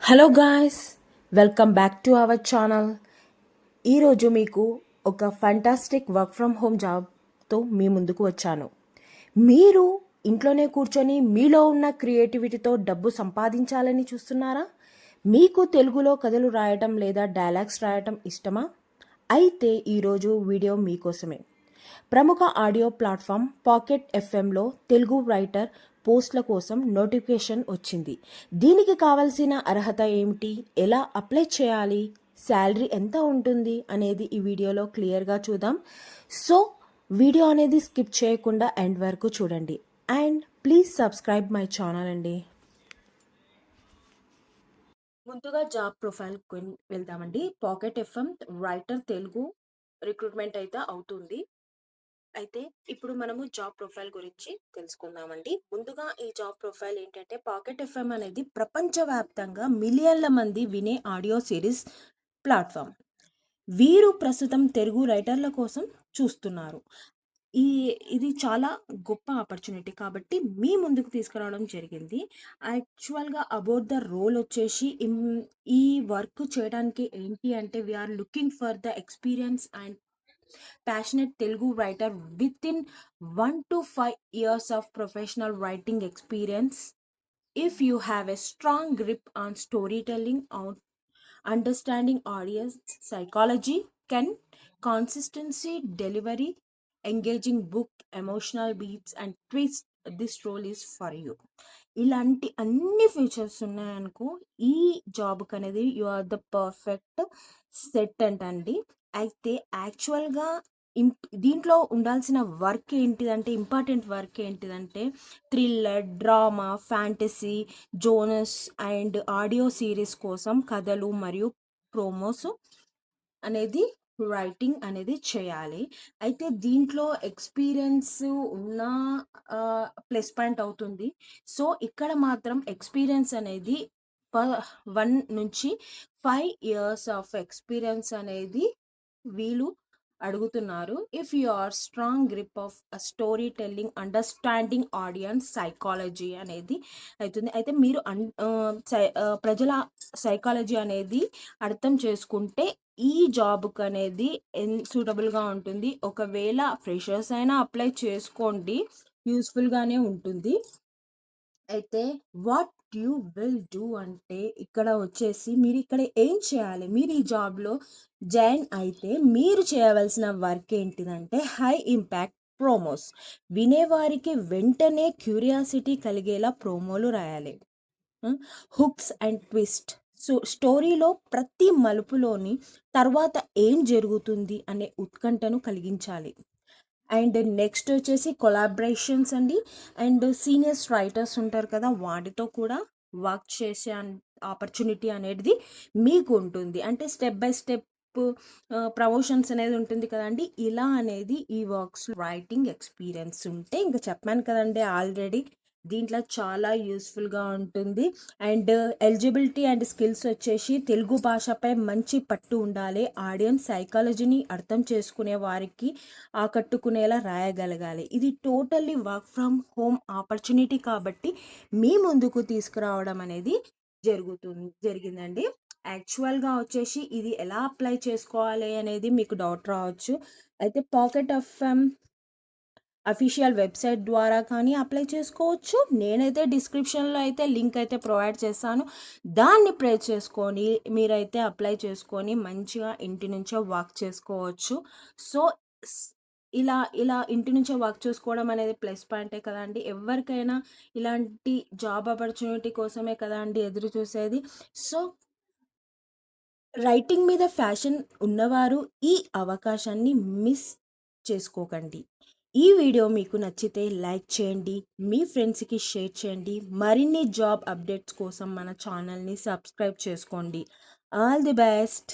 Hello guys, welcome back to our channel. ఈరోజు మీకు ఒక ఫంటాస్టిక్ వర్క్ ఫ్రమ్ హోమ్ జాబ్తో మీ ముందుకు వచ్చాను. మీరు ఇంట్లోనే కూర్చొని మీలో ఉన్న క్రియేటివిటీతో డబ్బు సంపాదించాలని చూస్తున్నారా? మీకు తెలుగులో కథలు రాయటం లేదా డైలాగ్స్ రాయటం ఇష్టమా? అయితే ఈరోజు వీడియో మీకోసమే. ప్రముఖ ఆడియో ప్లాట్ఫామ్ పాకెట్ ఎఫ్ఎంలో తెలుగు రైటర్ పోస్ట్ల కోసం నోటిఫికేషన్ వచ్చింది. దీనికి కావాల్సిన అర్హత ఏమిటి, ఎలా అప్లై చేయాలి, శాలరీ ఎంత ఉంటుంది అనేది ఈ వీడియోలో క్లియర్గా చూద్దాం. సో వీడియో అనేది స్కిప్ చేయకుండా ఎండ్ వరకు చూడండి and please subscribe my channel అండి. ముందుగా జాబ్ ప్రొఫైల్కి వెళ్దామండి. Pocket FM writer Telugu recruitment అయితే అవుతుంది. అయితే ఇప్పుడు మనము జాబ్ ప్రొఫైల్ గురించి తెలుసుకుందామండి. ముందుగా ఈ జాబ్ ప్రొఫైల్ ఏంటంటే, పాకెట్ ఎఫ్ఎం అనేది ప్రపంచవ్యాప్తంగా మిలియన్ల మంది వినే ఆడియో సిరీస్ ప్లాట్ఫామ్. వీరు ప్రస్తుతం తెలుగు రైటర్ల కోసం చూస్తున్నారు. ఇది చాలా గొప్ప ఆపర్చునిటీ కాబట్టి మీ ముందుకు తీసుకురావడం జరిగింది. యాక్చువల్గా అబౌట్ ద రోల్ వచ్చేసి ఈ వర్క్ చేయడానికి ఏంటి అంటే, we're looking for the experience and passionate Telugu writer within 1 to 5 years of professional writing experience. If you have a strong grip on storytelling, on understanding audience psychology, can consistency, delivery, engaging book, emotional beats, and twist, this role is for you. ఇలాంటి అన్ని features ఉన్నాయనుకో, ఈ జాబ్కి అనేది you are the perfect set అంటండి. అయితే యాక్చువల్గా దీంట్లో ఉండాల్సిన వర్క్ ఏంటిదంటే, ఇంపార్టెంట్ వర్క్ ఏంటిదంటే, thriller, drama, fantasy, genres and audio series కోసం కథలు మరియు ప్రోమోస్ అనేది రైటింగ్ అనేది చేయాలి. అయితే దీంట్లో ఎక్స్పీరియన్స్ ఉన్న ప్లస్ పాయింట్ అవుతుంది. సో ఇక్కడ మాత్రం ఎక్స్పీరియన్స్ అనేది 1 నుంచి 5 ఇయర్స్ ఆఫ్ ఎక్స్పీరియన్స్ అనేది వీళ్ళు అడుగుతున్నారు. If you are strong grip of story telling, understanding audience psychology అనేది అవుతుంది. అయితే మీరు ప్రజల సైకాలజీ అనేది అర్థం చేసుకుంటే ఈ జాబ్కి అనేది సూటబుల్గా ఉంటుంది. ఒకవేళ ఫ్రెషర్స్ అయినా అప్లై చేసుకోండి, యూస్ఫుల్గానే ఉంటుంది. అయితే వాట్ యూ విల్ డూ అంటే, ఇక్కడ వచ్చేసి మీరు ఇక్కడ ఏం చేయాలి, మీరు ఈ జాబ్లో జాయిన్ అయితే మీరు చేయవలసిన వర్క్ ఏంటిదంటే, హై ఇంపాక్ట్ ప్రోమోస్. వినేవారికి వెంటనే క్యూరియాసిటీ కలిగేలా ప్రోమోలు రాయాలి. Hooks and twist. సో స్టోరీలో ప్రతి మలుపులోని తర్వాత ఏం జరుగుతుంది అనే ఉత్కంఠను కలిగించాలి. అండ్ నెక్స్ట్ వచ్చేసి కొలాబరేషన్స్ అండి. అండ్ సీనియర్స్ రైటర్స్ ఉంటారు కదా, వాటితో కూడా వర్క్ చేసే ఆపర్చునిటీ అనేది మీకు ఉంటుంది. అంటే స్టెప్ బై స్టెప్ ప్రమోషన్స్ అనేది ఉంటుంది కదండి. ఇలా అనేది ఈ వర్క్స్ రైటింగ్ ఎక్స్పీరియన్స్ ఉంటే, ఇంకా చెప్పాను కదండి ఆల్రెడీ, దీంట్లో చాలా యూస్ఫుల్గా ఉంటుంది. అండ్ ఎలిజిబిలిటీ అండ్ స్కిల్స్ వచ్చేసి తెలుగు భాషపై మంచి పట్టు ఉండాలి, ఆడియన్స్ సైకాలజీని అర్థం చేసుకునే వారికి ఆకట్టుకునేలా రాయగలగాలి. ఇది totally work from home opportunity కాబట్టి మీ ముందుకు తీసుకురావడం అనేది జరిగిందండి. యాక్చువల్గా వచ్చేసి ఇది ఎలా అప్లై చేసుకోవాలి అనేది మీకు డౌట్ రావచ్చు. అయితే పాకెట్ ఎఫ్ఎం అఫీషియల్ వెబ్సైట్ ద్వారా కానీ అప్లై చేసుకోవచ్చు. నేనైతే డిస్క్రిప్షన్లో అయితే లింక్ అయితే ప్రొవైడ్ చేస్తాను, దాన్ని ప్రెస్ చేసుకొని మీరైతే అప్లై చేసుకొని మంచిగా ఇంటి నుంచే వర్క్ చేసుకోవచ్చు. సో ఇలా ఇలా ఇంటి నుంచే వర్క్ చేసుకోవడం అనేది ప్లస్ పాయింటే కదండి. ఎవరికైనా ఇలాంటి జాబ్ ఆపర్చునిటీ కోసమే కదండి ఎదురు చూసేది. సో రైటింగ్ మీద ఫ్యాషన్ ఉన్నవారు ఈ అవకాశాన్ని మిస్ చేసుకోకండి. ఈ వీడియో మీకు నచ్చితే లైక్ చేయండి, మీ ఫ్రెండ్స్కి షేర్ చేయండి. మరిన్ని జాబ్ అప్డేట్స్ కోసం మన ఛానల్ని సబ్స్క్రైబ్ చేసుకోండి. All the best.